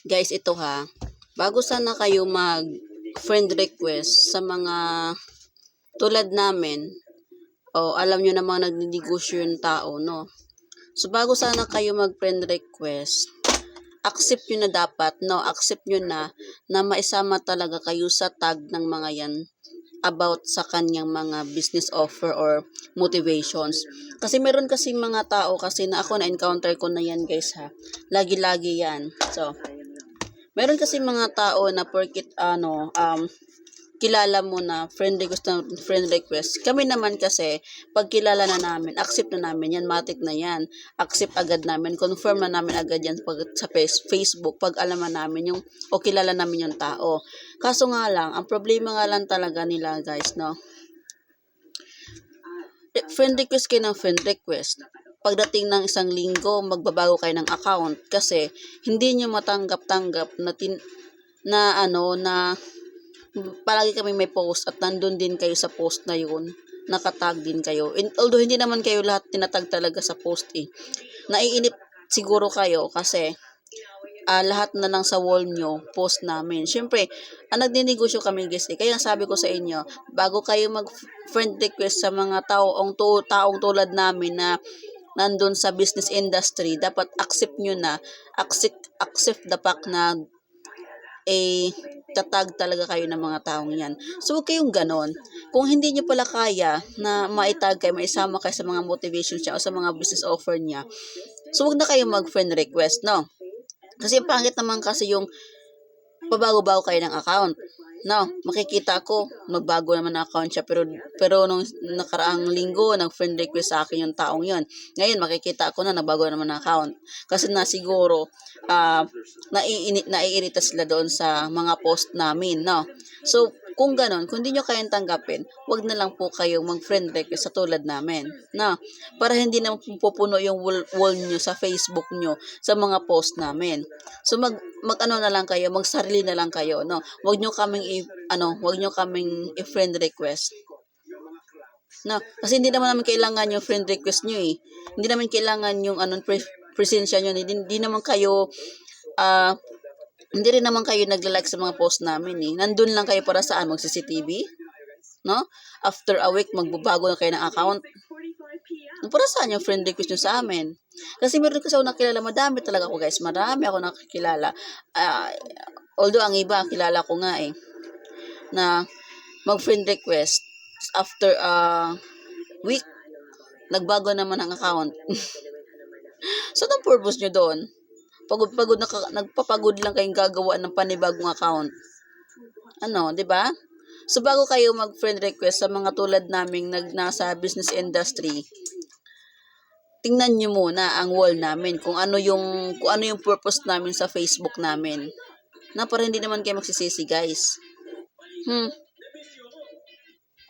Guys, ito ha. Bago sana kayo mag friend request sa mga tulad namin, o alam nyo namang nagninegosyo yung tao, no? So, bago sana kayo mag friend request, accept nyo na dapat, no? Accept nyo na maisama talaga kayo sa tag ng mga yan about sa kanyang mga business offer or motivations. Kasi meron kasi mga tao kasi na ako na-encounter ko na yan guys ha. Lagi-lagi yan. So, meron kasi mga tao na porkit kilala mo na friend request. Kami naman kasi, pag kilala na namin, accept na namin yan, matik na yan. Accept agad namin, confirm na namin agad yan pag, sa Facebook, pag alaman namin yung, o kilala namin yung tao. Kaso nga lang, ang problema nga lang talaga nila guys, no? Friend request kayo ng friend request. Pagdating ng isang linggo, magbabago kayo ng account kasi hindi nyo matanggap-tanggap na palagi kami may post at nandun din kayo sa post na yun. Nakatag din kayo. Although hindi naman kayo lahat tinatag talaga sa post eh. Naiinip siguro kayo kasi lahat na lang sa wall nyo, post namin. Siyempre, nagninegosyo kami guys eh. Kaya sabi ko sa inyo, bago kayo mag-friend request sa mga taong tulad namin na nandun sa business industry, dapat accept nyo na, accept the fact na tatag talaga kayo ng mga taong yan. So, huwag kayong ganon. Kung hindi nyo pala kaya na maitag kayo, maisama kayo sa mga motivation siya o sa mga business offer niya, so, huwag na kayong mag-friend request, no? Kasi pangit naman kasi yung pabago-bago kayo ng account. No, makikita ko, magbago naman ang account siya, pero nung nakaraang linggo, nag-friend request sa akin yung taong yun. Ngayon, makikita ko na nagbago naman ang account. Kasi na siguro, naiirita sila doon sa mga post namin, no? So, kung ganon, kung di nyo kayang tanggapin, wag na lang po kayong mag-friend request sa tulad namin, no? Para hindi na pupuno yung wall nyo sa Facebook nyo sa mga post namin. So, mag-ano na lang kayo, magsarili na lang kayo, no? Wag nyo kaming i-friend request. No, kasi hindi naman namin kailangan yung friend request nyo eh. Hindi naman kailangan yung presensya nyo. Hindi naman kayo hindi rin naman kayo nagla-like sa mga post namin eh. Nandun lang kayo para saan? Mag-CCTV? No? After a week, magbabago na kayo ng account. Para saan yung friend request nyo sa amin? Kasi meron kasi ako nakilala, madami talaga ako guys. Marami ako nakikilala. Although ang iba, kilala ko nga eh, na mag-friend request after a week, nagbago naman ang account. So, anong purpose nyo doon? Pagod nagpapagod lang kayong gagawa ng panibagong account. Ano, 'di ba? So, bago kayo mag-friend request sa mga tulad naming nasa business industry, tingnan nyo muna ang wall namin, kung ano yung purpose namin sa Facebook namin. Na para hindi naman kayo magsisisi, guys.